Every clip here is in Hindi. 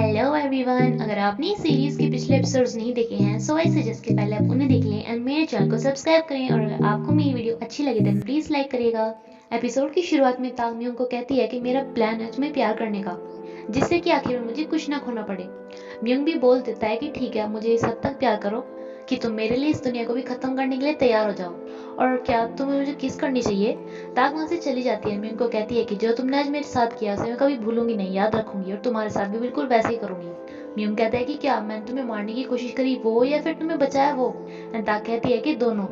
हेलो एवरीवन, अगर आपने इस सीरीज के पिछले एपिसोड्स नहीं देखे हैं सो आई सजेस्ट कि पहले आप उन्हें देख लें एंड मेरे चैनल को सब्सक्राइब करें। और अगर आपको मेरी वीडियो अच्छी लगे देन प्लीज लाइक करिएगा। एपिसोड की शुरुआत में ताक म्यूंग को कहती है कि मेरा प्लान है तुम्हें प्यार करने का, जिससे कि आखिर में मुझे कुछ ना खोना पड़े। म्यूंग भी बोल देता है कि ठीक है, मुझे इस हद तक प्यार करो कि तुम मेरे लिए इस दुनिया को भी खत्म करने के लिए तैयार हो जाओ, और क्या तुम्हें मुझे किस करनी चाहिए। ताक वहां से चली जाती है। म्यूंग को कहती है कि जो तुमने आज मेरे साथ किया उसे मैं कभी भूलूंगी नहीं, याद रखूंगी और तुम्हारे साथ भी बिल्कुल वैसे ही करूंगी। म्यूंग कहता है कि क्या मैंने तुम्हें मारने की कोशिश करी वो, या फिर तुम्हें बचाया वो। एंड ताक कहती है कि दोनों।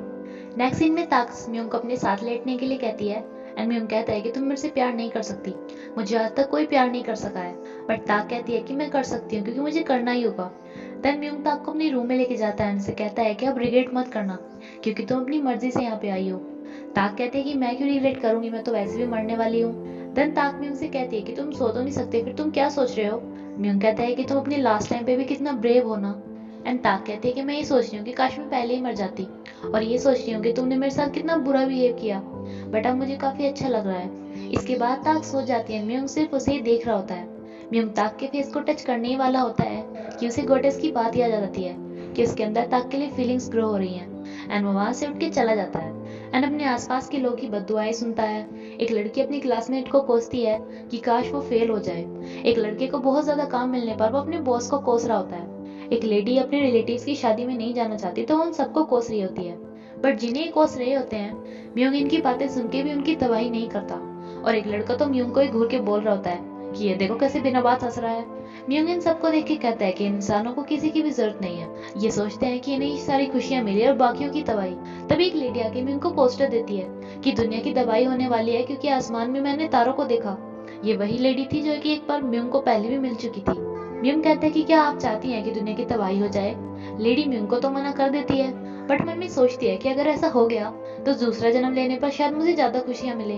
नेक्स्ट सीन में ताक म्यूंग को अपने साथ लेटने के लिए कहती है एंड म्यूंग कहता है कि तुम मेरे से प्यार नहीं कर सकती, मुझे आज तक कोई प्यार नहीं कर सका है। बट ताक कहती है कि मैं कर सकती हूँ क्योंकि मुझे करना ही होगा। देन म्यूंग ताक को अपने रूम में लेके जाता है, उनसे कहता है कि अब रिग्रेट मत करना क्योंकि तुम अपनी मर्जी से यहाँ पे आई हो। ताक कहते हैं कि मैं क्यों रिग्रेट करूंगी, मैं तो वैसे भी मरने वाली हूँ। देन ताक म्यूंग से कहती है कि तुम सो तो नहीं सकते, फिर तुम क्या सोच रहे हो। म्यूंग कहता है कि तुम अपने लास्ट टाइम पे भी कितना ब्रेव हो ना। एंड ताक कहती है कि मैं ये सोच रही हूँ कि काश मैं पहले ही मर जाती, और ये सोच रही हूँ कि तुमने मेरे साथ कितना बुरा बिहेव किया, बट अब मुझे काफी अच्छा लग रहा है। इसके बाद ताक सो जाती है। म्यूंग सिर्फ उसे ही देख रहा होता है। म्यूंग ताक के फेस को टच करने ही वाला होता है कि उसे गोडेस की बात याद आ जाती है कि उसके अंदर ताक के लिए फीलिंग्स ग्रो हो रही हैं। एंड वो वहां से उठ के चला जाता है एंड अपने आसपास के लोगों की बद्दुआएं सुनता है। एक लड़की अपनी क्लासमेट को कोसती है कि काश वो फेल हो जाए। एक लड़के को बहुत ज्यादा काम मिलने पर वो अपने बॉस को कोस रहा होता है। एक लेडी अपने रिलेटिव्स की शादी में नहीं जाना चाहती तो वो उन सबको कोस रही होती है। बट जिन्हें कोस रहे होते हैं म्यूंग इनकी बातें सुन के भी उनकी तबाही नहीं करता। और एक लड़का तो म्यूंग को ही घूर के बोल रहा होता है कि ये देखो कैसे बिना बात हंस रहा है। म्यूंग इन सबको देख के कहता है कि इंसानों को किसी की भी जरूरत नहीं है, ये सोचते हैं कि इन्हें सारी खुशियां मिली और बाकियों की तबाही। तभी एक लेडी आके म्यूंग को पोस्टर देती है कि दुनिया की तबाही होने वाली है क्योंकि आसमान में मैंने तारों को देखा। ये वही लेडी थी जो कि एक बार म्यूंग को पहले भी मिल चुकी थी। म्यूंग कहते हैं कि क्या आप चाहती हैं कि दुनिया की तबाही हो जाए। लेडी म्यूंग को तो मना कर देती है, बट मन में सोचती है कि अगर ऐसा हो गया तो दूसरा जन्म लेने पर शायद मुझे ज्यादा खुशियां मिले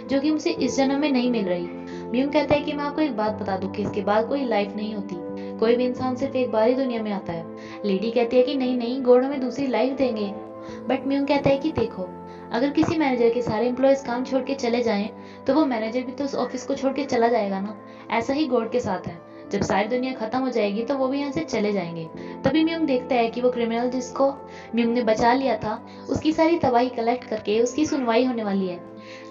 जो कि मुझे इस जन्म में नहीं मिल रही। म्यूंग कहता है कि मैं आपको एक बात बता दूं कि इसके बाद कोई लाइफ नहीं होती, कोई भी इंसान सिर्फ एक बार ही दुनिया में आता है। लेडी कहती है कि नहीं नहीं, गॉड हमें दूसरी लाइफ देंगे। बट म्यूंग कहता है कि देखो, अगर किसी मैनेजर के सारे एम्प्लॉयज काम छोड़ के चले जाएं तो वो मैनेजर भी तो उस ऑफिस को छोड़ के चला जाएगा ना। ऐसा ही गॉड के साथ है, जब सारी दुनिया खत्म हो जाएगी तो वो भी यहाँ से चले जाएंगे। तभी म्यूंग देखता है कि वो क्रिमिनल जिसको म्यूंग ने बचा लिया था उसकी सारी तबाही कलेक्ट करके उसकी सुनवाई होने वाली है।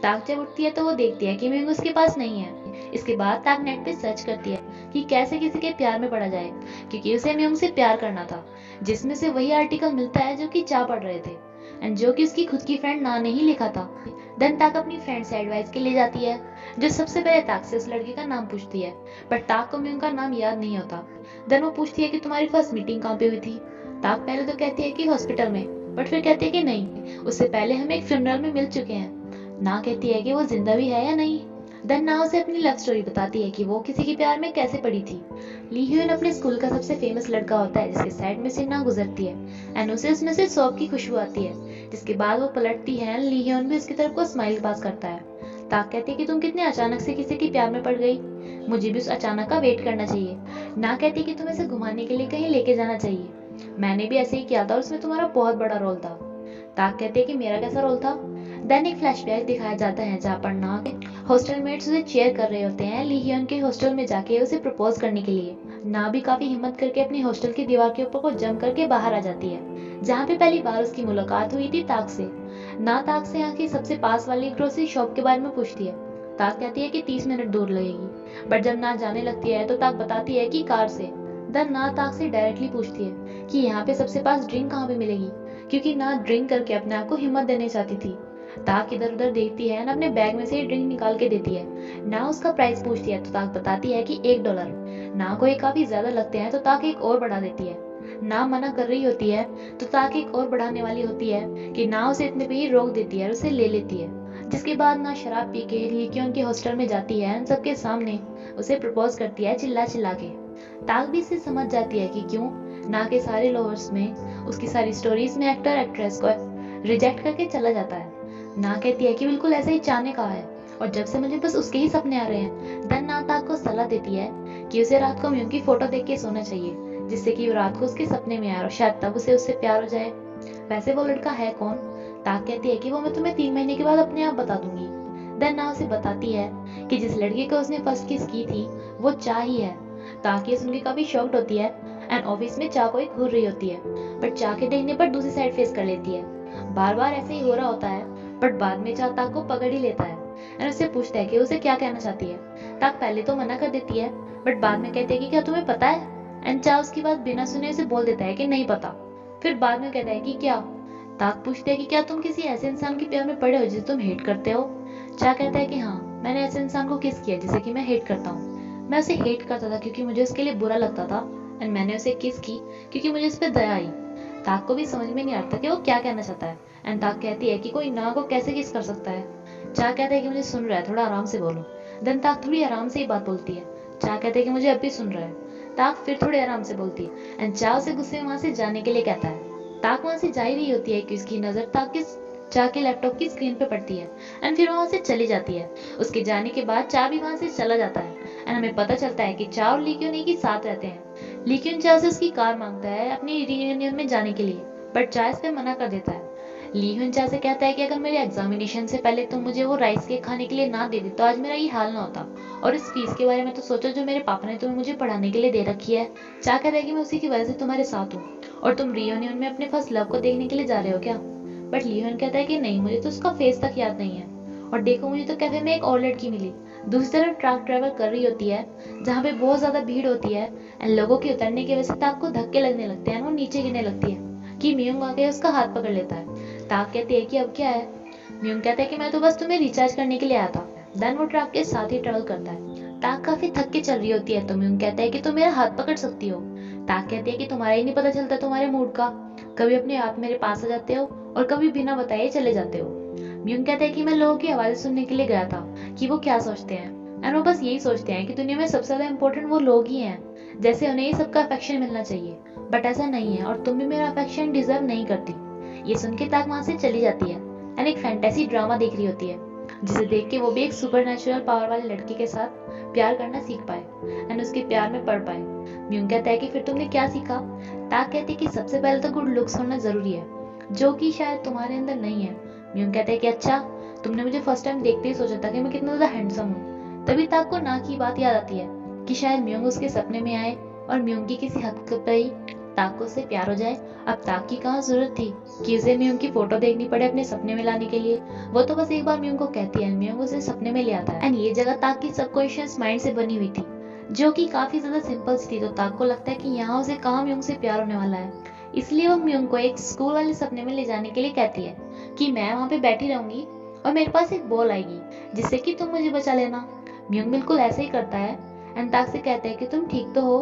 ताक जब उठती है तो वो देखती है कि म्यूंग उसके पास नहीं है। इसके बाद ताक नेट पे सर्च करती है कि कैसे किसी के प्यार में पड़ा जाए, क्योंकि उसे म्यूंग से प्यार करना था, जिसमें से वही आर्टिकल मिलता है जो कि चा पढ़ रहे थे एंड जो कि उसकी खुद की फ्रेंड ना ने ही लिखा था। देन ताक अपनी फ्रेंड से एडवाइस के लिए जाती है, जो सबसे पहले ताक से उस लड़के का नाम पूछती है, बट ताक को म्यूंग का नाम याद नहीं होता। देन वो पूछती है कि तुम्हारी फर्स्ट मीटिंग कहाँ पे हुई थी। ताक पहले तो कहती है कि हॉस्पिटल में, बट फिर कहती है कि नहीं, उससे पहले हम एक फ्यूनरल में मिल चुके हैं। ना कहती है कि वो जिंदा भी है या नहीं। देन ना उसे अपनी लव स्टोरी बताती है कि वो किसी के प्यार में कैसे पड़ी थी। ली ह्यून अपने स्कूल का सबसे फेमस लड़का होता है जिसके साइड में से ना गुजरती है एंड उसे उसमें से सौंफ की खुशबू आती है, जिसके बाद वो पलटती है। ली ह्यून भी उसकी तरफ को स्माइल पास करता है। ताक कहती है कि तुम कितने अचानक से किसी के प्यार में पड़ गई, मुझे भी उस अचानक का वेट करना चाहिए। ना कहती कि तुम्हें इसे घुमाने के लिए कहीं लेके जाना चाहिए, मैंने भी ऐसे ही किया था और उसमें तुम्हारा बहुत बड़ा रोल था। ताक कहते हैं कि मेरा कैसा रोल था। देन एक फ्लैशबैक दिखाया जाता है जहाँ पर ना हॉस्टल मेट्स उसे चेयर कर रहे होते हैं ली ह्यून के हॉस्टल में जाके उसे प्रपोज करने के लिए। ना भी काफी हिम्मत करके अपनी हॉस्टल की दीवार के ऊपर को जंप करके बाहर आ जाती है, जहाँ पे पहली बार उसकी मुलाकात हुई थी ताक से। ना ताक से यहाँ की सबसे पास वाली ग्रोसरी शॉप के बारे में पूछती है। ताक कहती है कि 30 मिनट दूर लगेगी, बट जब ना जाने लगती है तो ताक बताती है कि कार से। देन ना ताक से डायरेक्टली पूछती है कि यहाँ पे सबसे पास ड्रिंक कहाँ पे मिलेगी, क्योंकि ना ड्रिंक करके अपने आप को हिम्मत देने चाहती थी। ताक इधर उधर देखती है ना अपने बैग में से ड्रिंक निकाल के देती है। ना उसका प्राइस पूछती है तो ताक बताती है कि $1। ना को ये काफी ज्यादा लगते हैं तो ताक एक और बढ़ा देती है। ना मना कर रही होती है तो ताक एक और बढ़ाने वाली होती है कि ना उसे इतने पे ही रोक देती है और उसे ले लेती है। जिसके बाद ना शराब पी के लीक्योन के हॉस्टल में जाती है एंड सबके सामने उसे प्रपोज करती है चिल्ला चिल्ला के। ताक भी इसे समझ जाती है कि क्यों ना के सारे लोवर्स में उसकी सारी स्टोरीज में एक्टर एक्ट्रेस को रिजेक्ट करके चला जाता है। ना कहती है कि बिल्कुल ऐसा ही चाहने का है और जब से मुझे बस उसके ही सपने आ रहे हैं। देन ना ताक को सलाह देती है कि उसे रात को म्यूंग की फोटो देख के सोना चाहिए, जिससे कि वो रात को उसके सपने में आए और शायद तब उसे उससे प्यार हो जाए। वैसे वो लड़का है कौन। ताक कहती है कि वो मैं तुम्हें 3 महीने के बाद अपने आप बता दूंगी। देन ना उसे बताती है कि जिस लड़के को उसने फर्स्ट किस की थी वो चा ही है। ताक ये सुन के काफी शॉक्ड होती है एंड ऑफिस में चा को एक घूर रही होती है, बट चा के देखने पर दूसरी साइड फेस कर लेती है। बार बार ऐसे ही हो रहा होता है, बट बाद में चा ताक को पकड़ ही लेता है एंड उससे पूछता है कि उसे क्या कहना चाहती है। ताक पहले तो मना कर देती है, बट बाद में कहती है कि क्या तुम्हें पता है, एंड चा उसकी बात बिना सुने उसे बोल देता है कि नहीं पता। फिर बाद में कहता है कि क्या। ताक पूछते है कि क्या तुम किसी ऐसे इंसान के प्यार में पड़े हो जिसे तुम हेट करते हो। चा कहता है कि हाँ, मैंने ऐसे इंसान को किस किया जिसे कि मैं हेट करता हूँ। मैं उसे हेट करता था क्योंकि मुझे उसके लिए बुरा लगता था एंड मैंने उसे किस की क्योंकि मुझे उस पर दया आई। ताक को भी समझ में नहीं आता कि वो क्या कहना चाहता है एंड ताक कहती है कि कोई ना को कैसे किस कर सकता है। चा कहता है कि मुझे सुन रहा है, थोड़ा आराम से बोलो। देन ताक थोड़ी आराम से ही बात बोलती है। चा कहता है कि मुझे अब भी सुन रहा है। ताक फिर थोड़े आराम से बोलती है एंड चा उसे गुस्से में वहां से जाने के लिए कहता है। ताक वहां से जा ही रही होती है कि उसकी नजर ताक की चा के लैपटॉप की स्क्रीन पे पड़ती है एंड फिर वहां से चली जाती है। उसके जाने के बाद चा भी वहां से चला जाता है एंड हमें पता चलता है कि चा और ली क्यून एक ही साथ रहते हैं। ली क्यून चा से उसकी कार मांगता है अपनी रियूनियन में जाने के लिए, बट चा इस पे मना कर देता है। ली क्यून चा से कहता है कि अगर मेरे एग्जामिनेशन से पहले तुम मुझे वो राइस केक खाने के लिए ना दे दी तो आज मेरा ये हाल ना होता, और इस फीस के बारे में तो सोचो जो मेरे पापा ने तुम्हें मुझे पढ़ाने के लिए दे रखी है। चा कहता है कि मैं उसी की वजह से तुम्हारे साथ हूँ और तुम रियूनियन में अपने फर्स्ट लव को देखने के लिए जा रहे हो क्या। बट लियोन कहता है कि नहीं, मुझे तो उसका फेस तक याद नहीं है, और देखो मुझे तो कैफे में एक और लड़की मिली। दूसरी तरफ ट्रक ट्रैवल कर रही होती है जहाँ पे बहुत ज्यादा भीड़ होती है एंड लोगों के उतरने की वजह से ताक को धक्के लगने लगते हैं, वो नीचे गिरने लगती है कि म्यूंग आके उसका हाथ पकड़ लेता है। ताक कहती है कि अब क्या है। म्यूंग कहता है कि मैं तो बस तुम्हें रिचार्ज करने के लिए आया था। देन वो ट्रक के साथ ही ट्रेवल करता है। ताक काफी थक के चल रही होती है तो म्यूंग कहता है कि तुम मेरा हाथ पकड़ सकती हो। ताक कहती है कि तुम्हारा ही नहीं पता चलता तुम्हारे मूड का, कभी अपने आप मेरे पास आ जाते हो और कभी बिना बताए चले जाते हो। म्यूंग कहता है कि मैं लोगों की आवाजें सुनने के लिए गया था कि वो क्या सोचते हैं एंड वो बस यही सोचते हैं कि दुनिया में सबसे ज्यादा इंपॉर्टेंट वो लोग ही हैं, जैसे उन्हें ही सबका अफेक्शन मिलना चाहिए, बट ऐसा नहीं है और तुम भी मेरा अफेक्शन डिजर्व नहीं करती। ये सुन के ताक वहां से चली जाती है एंड एक फैंटेसी ड्रामा देख रही होती है जिसे देख के वो भी एक सुपरनेचुरल पावर वाले लड़की के साथ प्यार करना सीख पाए एंड उसके प्यार में पड़ पाए। म्यूंग कहता है कि फिर तुमने क्या सीखा। ताक कहती है कि सबसे पहले तो गुड लुक्स होना जरूरी है, जो कि शायद तुम्हारे अंदर नहीं है। म्यूंग कहता है कि अच्छा, तुमने मुझे फर्स्ट टाइम देखते ही सोचा था कि मैं कितना ज्यादा हैंडसम हूँ। तभी ताक को ना की बात याद आती है कि शायद म्यूंग उसके सपने में आए और म्यूंग की किसी हद पे ही ताक को उससे प्यार हो जाए। अब ताक की कहाँ जरूरत थी कि उसे म्यूंग की फोटो देखनी पड़े अपने सपने में लाने के लिए। वो तो बस एक बार म्यूंग को कहती है, म्यूंग उसे सपने में ले आता है एंड ये जगह ताक की सबकॉन्शियस माइंड से बनी हुई थी, जो कि काफी ज्यादा सिंपल थी। तो ताक को लगता है कि यहाँ उसे कहाँ म्यूंग से प्यार होने वाला है, इसलिए वो म्यूंग को एक स्कूल वाले सपने में ले जाने के लिए कहती है कि मैं वहां पे बैठी रहूंगी और मेरे पास एक बॉल आएगी जिससे कि तुम मुझे बचा लेना। म्यूंग बिल्कुल ऐसे ही करता है एंड ताक से कहता है कि तुम ठीक तो हो।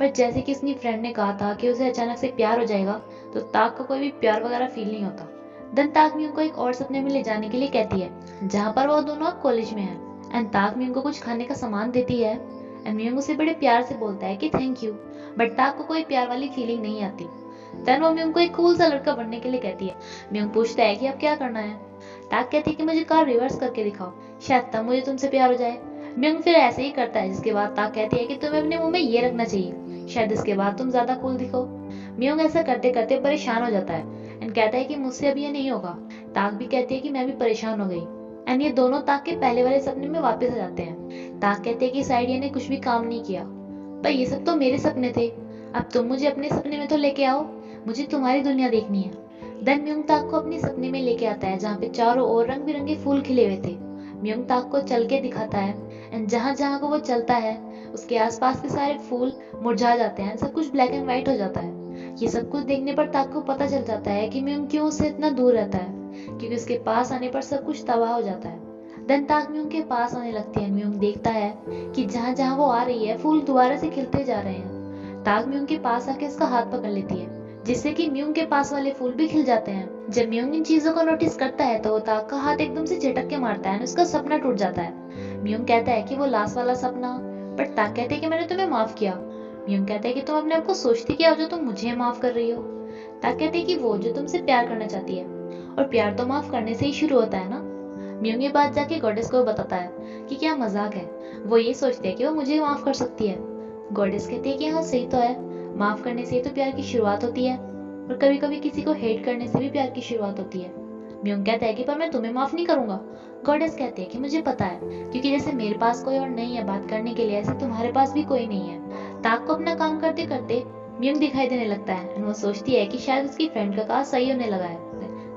बट जैसे कि उसकी फ्रेंड ने कहा था कि उसे अचानक से प्यार हो जाएगा, तो ताक को कोई भी प्यार वगैरह फील नहीं होता। देन ताक म्यूंग को एक और सपने में ले जाने के लिए कहती है जहाँ पर वो दोनों अब कॉलेज में है एंड ताक म्यूंग को कुछ खाने का सामान देती है एंड म्यूंग उसे बड़े प्यार से बोलता है कि थैंक यू, बट ताक को कोई प्यार वाली फीलिंग नहीं आती। देन वो म्यूंग को एक कूल सा लड़का बनने के लिए कहती है। म्यूंग पूछता है कि अब क्या करना है। ताक कहती है कि मुझे कार रिवर्स करके दिखाओ, शायद तब मुझे तुमसे प्यार हो जाए। म्यूंग फिर ऐसे ही करता है, जिसके बाद ताक कहती है कि तुम्हें अपने मुंह में ये रखना चाहिए, शायद इसके बाद तुम ज्यादा कूल दिखो। म्यूंग ऐसा करते करते परेशान हो जाता है एंड कहता है कि मुझसे अब ये नहीं होगा। ताक भी कहती है कि मैं भी परेशान हो गई एंड ये दोनों ताक के पहले वाले सपने में वापस आ जाते हैं। ताक कहते हैं कि इस आइडिया ने कुछ भी काम नहीं किया, पर ये सब तो मेरे सपने थे, अब तुम मुझे अपने सपने में तो लेके आओ, मुझे तुम्हारी दुनिया देखनी है। देन म्यूंग ताक को अपने सपने में लेके आता है जहाँ पे चारों ओर रंग बिरंगे फूल खिले हुए थे। म्यूंग ताक को चल के दिखाता है एंड जहाँ जहाँ को वो चलता है उसके आसपास के सारे फूल मुरझा जाते हैं, सब कुछ ब्लैक एंड व्हाइट हो जाता है। ये सब कुछ देखने पर ताक को पता चल जाता है कि म्यूंग क्यों उससे इतना दूर रहता है, क्योंकि उसके पास आने पर सब कुछ तबाह हो जाता है। देन ताक म्यूंग के पास आने लगती है। म्यूंग देखता है कि जहाँ जहाँ वो आ रही है फूल दोबारा से खिलते जा रहे हैं। ताक म्यूंग के पास आके उसका हाथ पकड़ लेती है, जिससे कि म्यूंग के पास वाले फूल भी खिल जाते हैं। जब म्यूंग इन चीजों को नोटिस करता है तो वो ताक का हाथ एकदम से झटक के मारता है और उसका सपना टूट जाता है। म्यूंग कहता है कि वो लास्ट वाला सपना, बट ताक कहते हैं कि मैंने तुम्हें माफ किया। म्यूंग कहता है कि तुम अपने आप को सोचती क्या हो जो तुम मुझे माफ कर रही हो। ताक कहते हैं कि वो जो तुमसे प्यार करना चाहती है, और प्यार तो माफ करने से ही शुरू होता है ना। म्यूंग ये बात जाके गॉडेस को बताता है कि क्या मजाक है, वो ये सोचती है कि वो मुझे माफ कर सकती है। गॉडेस कहती है कि हाँ सही तो है, माफ करने से ही तो प्यार की शुरुआत होती है, और कभी कभी किसी को हेट करने से भी प्यार की शुरुआत होती है। म्यूंग कहता है कि पर मैं तुम्हें माफ नहीं करूंगा। गॉडेस कहते हैं कि मुझे पता है, क्योंकि जैसे मेरे पास कोई और नहीं है बात करने के लिए, ऐसे तुम्हारे पास भी कोई नहीं है। ताक को अपना काम करते करते म्यूंग दिखाई देने लगता है और वो सोचती है कि शायद उसकी फ्रेंड का काम सही होने लगा है।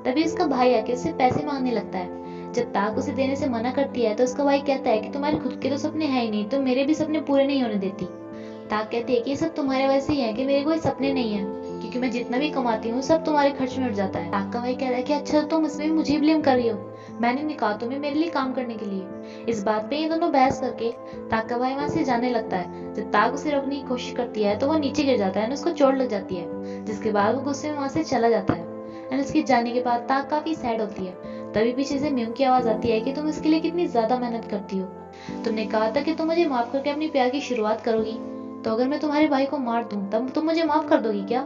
तभी उसका भाई आके उससे पैसे मांगने लगता है। जब ताक उसे देने से मना करती है तो उसका भाई कहता है कि तुम्हारे खुद के तो सपने हैं ही नहीं, तो मेरे भी सपने पूरे नहीं होने देती। ताक कहती है कि ये सब तुम्हारे वजह से ही है कि मेरे कोई सपने नहीं है, क्योंकि मैं जितना भी कमाती हूँ सब तुम्हारे खर्च में उड़ जाता है। ताक का भाई कहता है कि अच्छा तुम इसमें भी मुझे ब्लेम कर रही हो, मैंने निकाला तुम्हें मेरे लिए काम करने के लिए। इस बात पे ये दोनों बहस करके ताक का भाई वहां से जाने लगता है। जब ताक उसे रोकने की कोशिश करती है तो वो नीचे गिर जाता है और उसको चोट लग जाती है, जिसके बाद वो गुस्से में वहां से चला जाता है। एंड उसके जाने के बाद ताक काफी सैड होती है। तभी पीछे से म्यूंग की आवाज आती है कि तुम इसके लिए कितनी ज्यादा मेहनत करती हो, तुमने कहा था कि तुम मुझे माफ करके अपनी प्यार की शुरुआत करोगी, तो अगर मैं तुम्हारे भाई को मार दूं तब तुम मुझे माफ कर दोगी क्या?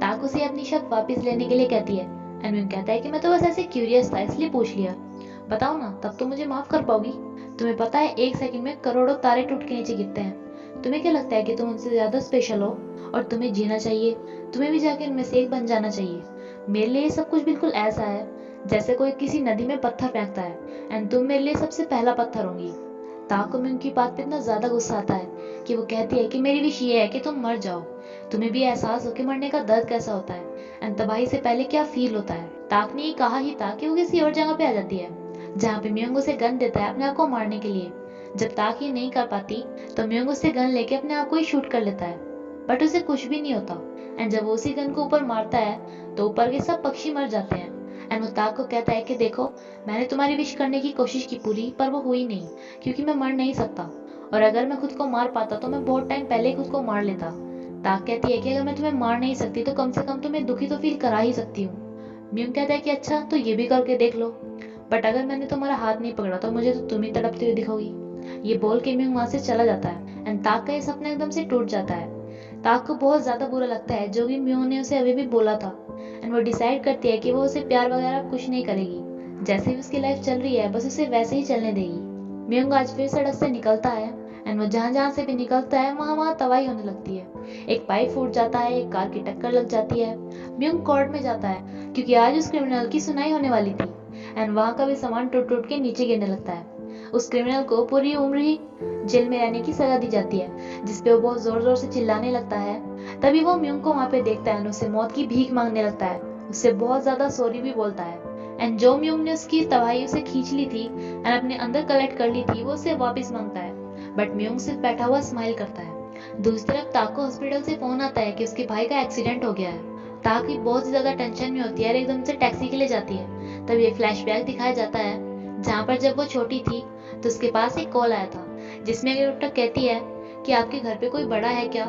ताक उसे अपनी शर्त वापस लेने के लिए कहती है। एंड म्यूंग कहता है कि मैं तो बस ऐसे क्यूरियस था इसलिए पूछ लिया, बताओ ना तब तुम मुझे माफ कर पाओगी? तुम्हें पता है 1 सेकंड में करोड़ों तारे टूट के नीचे गिरते हैं, तुम्हें क्या लगता है कि तुम उनसे ज्यादा स्पेशल हो और तुम्हें जीना चाहिए, तुम्हें भी जाके उनमें से एक बन जाना चाहिए। मेरे लिए सब कुछ बिल्कुल ऐसा है जैसे कोई किसी नदी में पत्थर फेंकता है, एंड तुम मेरे लिए सबसे पहला पत्थर होंगी। ताक को उनकी बात पे इतना ज्यादा गुस्सा आता है कि वो कहती है कि मेरी विश ये है कि तुम मर जाओ, तुम्हें भी एहसास हो कि मरने का दर्द कैसा होता है एंड तबाही से पहले क्या फील होता है। ताक ने ये कहा ही था कि वो किसी और जगह पे आ जाती है, जहाँ पे म्यूंग उसे गन देता है अपने आप को मारने के लिए। जब ताक ये नहीं कर पाती तो म्यूंग उससे गन लेके अपने आप को ही शूट कर लेता है, बट उसे कुछ भी नहीं होता। एंड जब वो उसी गन को ऊपर मारता है तो ऊपर के सब पक्षी मर जाते हैं। एंड वो ताक को कहता है कि देखो मैंने तुम्हारी विश करने की कोशिश की पूरी, पर वो हुई नहीं, क्योंकि मैं मर नहीं सकता, और अगर मैं खुद को मार पाता तो मैं बहुत टाइम पहले ही खुद को मार लेता। ताक कहती है कि अगर मैं तुम्हें मार नहीं सकती तो कम से कम तुम्हें दुखी तो फील करा ही सकती हूँ। म्यूंग कहता है कि अच्छा तो ये भी करके देख लो, बट अगर मैंने तुम्हारा हाथ नहीं पकड़ा तो मुझे तो तुम ही तड़पती हुई दिखोगी। ये बोल के म्यूंग वहां से चला जाता है एंड ताक का ये सपना एकदम से टूट जाता है। ताक को बहुत ज्यादा बुरा लगता है जो भी म्यूंग ने उसे अभी भी बोला था, एंड वो डिसाइड करती है कि वो उसे प्यार वगैरह कुछ नहीं करेगी, जैसे भी उसकी लाइफ चल रही है बस उसे वैसे ही चलने देगी। म्यूंग आज फिर सड़क से निकलता है एंड वो जहां जहां से भी निकलता है वहां वहां तबाही होने लगती है। एक पाइप फूट जाता है, एक कार की टक्कर लग जाती है। म्यूंग कोर्ट में जाता है क्योंकि आज उस क्रिमिनल की सुनाई होने वाली थी, एंड वहां का भी सामान टूट टूट के नीचे गिरने लगता है। उस क्रिमिनल को पूरी उम्र ही जेल में रहने की सजा दी जाती है, जिसपे वो बहुत जोर जोर से चिल्लाने लगता है। तभी वो म्यूंग को वहां पे देखता है और उससे मौत की भीख मांगने लगता है, उससे बहुत ज्यादा सॉरी भी बोलता है। एंड जो म्यूंग ने उसकी तबाही उसे खींच ली थी एंड अपने अंदर कलेक्ट कर ली थी वो उसे वापस मांगता है, बट म्यूंग सिर्फ बैठा हुआ स्माइल करता है। दूसरी तरफ ताक को हॉस्पिटल से फोन आता है कि उसके भाई का एक्सीडेंट हो गया है। ताक भी बहुत ज्यादा टेंशन में होती है और एकदम से टैक्सी के लिए जाती है। तब ये फ्लैशबैक दिखाया जाता है जहाँ पर जब वो छोटी थी तो उसके पास एक कॉल आया था, जिसमें डॉक्टर कहती है कि आपके घर पे कोई बड़ा है क्या?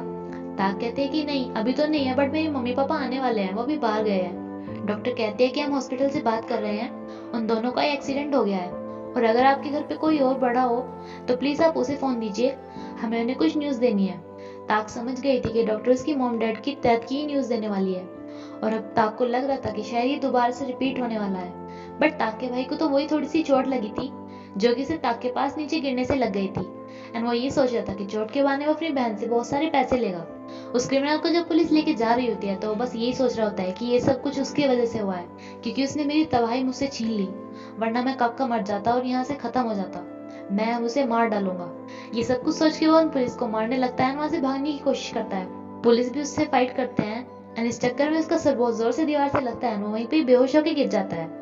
ताक कहते हैं कि नहीं अभी तो नहीं है, बट मेरे मम्मी पापा आने वाले हैं, वो भी बाहर गए हैं। डॉक्टर कहते हैं कि हम हॉस्पिटल से बात कर रहे हैं, उन दोनों का एक्सीडेंट हो गया है, और अगर आपके घर पे कोई और बड़ा हो तो प्लीज आप उसे फोन दीजिए, हमें उन्हें कुछ न्यूज देनी है। ताक समझ गई थी कि डॉक्टर उसकी मॉम डैड की डेथ की न्यूज देने वाली है, और अब ताक को लग रहा था कि शायद ये दोबारा से रिपीट होने वाला है। बट ताक के भाई को तो वही थोड़ी सी चोट लगी थी जो कि उसे ताक के पास नीचे गिरने से लग गई थी, एंड वो ये सोच रहा था कि चोट के बहाने वो अपनी बहन से बहुत सारे पैसे लेगा। उस क्रिमिनल को जब पुलिस लेके जा रही होती है तो वो बस यही सोच रहा होता है कि ये सब कुछ उसकी वजह से हुआ है, क्योंकि उसने मेरी तबाही मुझसे छीन ली, वरना मैं कब का मर जाता और यहाँ से खत्म हो जाता, मैं उसे मार डालूंगा। ये सब कुछ सोच के वो पुलिस को मारने लगता है, वहां से भागने की कोशिश करता है। पुलिस भी उससे फाइट करते हैं एंड इस चक्कर में उसका सर बहुत जोर से दीवार से लगता है, वो वहीं पे बेहोश होकर गिर जाता है।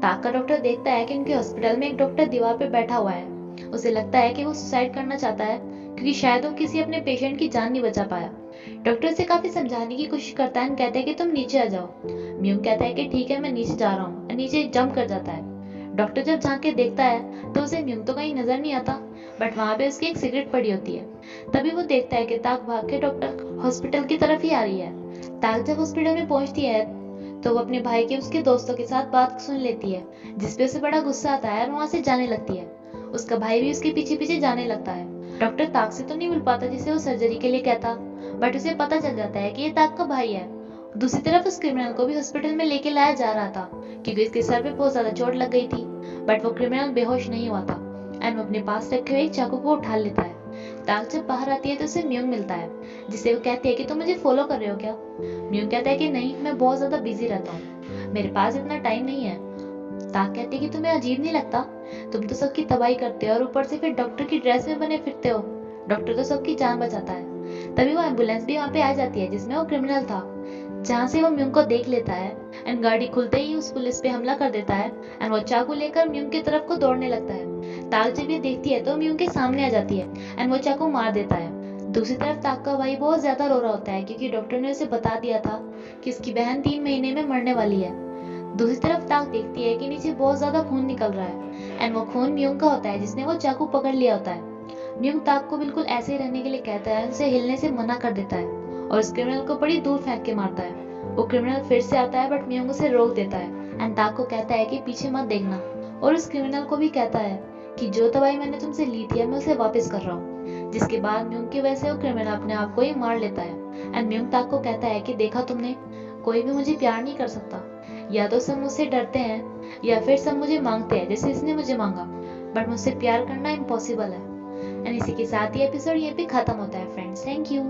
ताक का डॉक्टर देखता है कि उनके हॉस्पिटल में एक डॉक्टर दीवार पे बैठा हुआ है। उसे लगता है कि वो सुसाइड करना चाहता है क्योंकि शायद वो किसी अपने पेशेंट की जान नहीं बचा पाया। डॉक्टर से काफी समझाने की कोशिश करता है, कहता है कि तुम नीचे आ जाओ। म्यूंग कहता है कि ठीक है मैं नीचे जा रहा हूँ, नीचे जंप कर जाता है। डॉक्टर जब झांक के देखता है तो उसे म्यूंग तो कहीं नजर नहीं आता, बट वहां पे उसकी एक सिगरेट पड़ी होती है। तभी वो देखता है कि ताक भाग के डॉक्टर हॉस्पिटल की तरफ ही आ रही है। ताक जब हॉस्पिटल में पहुंचती है तो वो अपने भाई के उसके दोस्तों के साथ बात सुन लेती है, जिसपे उसे बड़ा गुस्सा आता है और वहां से जाने लगती है। उसका भाई भी उसके पीछे पीछे जाने लगता है। डॉक्टर ताक से तो नहीं मिल पाता जिसे वो सर्जरी के लिए कहता, बट उसे पता चल जाता है कि ये ताक का भाई है। दूसरी तरफ उस क्रिमिनल को भी हॉस्पिटल में लेके लाया जा रहा था क्योंकि इसके सर पे बहुत ज्यादा चोट लग गई थी, बट वो क्रिमिनल बेहोश नहीं हुआ था एंड वो अपने पास रखे हुए एक चाकू को उठा लेता है। ताक जब बाहर आती है तो उसे म्यूंग मिलता है, जिससे वो कहती है कि तुम मुझे फॉलो कर रहे हो क्या? म्यूंग कहता है कि नहीं, मैं बहुत ज्यादा बिजी रहता हूँ, मेरे पास इतना टाइम नहीं है। ताक कहती है कि तुम्हें अजीब नहीं लगता, तुम तो सबकी तबाही करते हो और ऊपर से फिर डॉक्टर की ड्रेस में बने फिरते हो। डॉक्टर तो सबकी जान बचाता है। तभी वो एम्बुलेंस भी वहाँ पे आ जाती है जिसमें वो क्रिमिनल था, जहाँ से वो म्यूंग को देख लेता है एंड गाड़ी खुलते ही उस पुलिस पे हमला कर देता है एंड वो चाकू लेकर म्यूंग की तरफ को दौड़ने लगता है। ताक जब ये देखती है तो म्यूंग के सामने आ जाती है एंड वो चाकू मार देता है। दूसरी तरफ ताक का भाई बहुत ज्यादा रो रहा होता है क्योंकि डॉक्टर ने उसे बता दिया था कि उसकी बहन 3 महीने में मरने वाली है। दूसरी तरफ ताक देखती है कि नीचे बहुत ज्यादा खून निकल रहा है एंड वो खून म्यूंग का होता है जिसने वो चाकू पकड़ लिया होता है। म्यूंग ताक को बिल्कुल ऐसे ही रहने के लिए कहता है, उसे हिलने से मना कर देता है और उस क्रिमिनल को बड़ी दूर फेंक के मारता है। वो क्रिमिनल फिर से आता है बट म्यूंग उसे रोक देता है एंड ताक को कहता है कि पीछे मत देखना, और उस क्रिमिनल को भी कहता है कि जो दवाई मैंने तुमसे ली थी मैं उसे वापस कर रहा हूँ। जिसके बाद म्यूंग की वजह से वो क्रिमिनल अपने आप को ही मार लेता है एंड म्यूंग ताक को कहता है कि देखा तुमने, कोई भी मुझे प्यार नहीं कर सकता, या तो सब मुझसे डरते हैं या फिर सब मुझे मांगते हैं जैसे इसने मुझे मांगा, बट मुझसे प्यार करना इम्पॉसिबल है। एंड इसी के साथ ये एपिसोड यहीं पे खत्म होता है फ्रेंड्स। Thank you.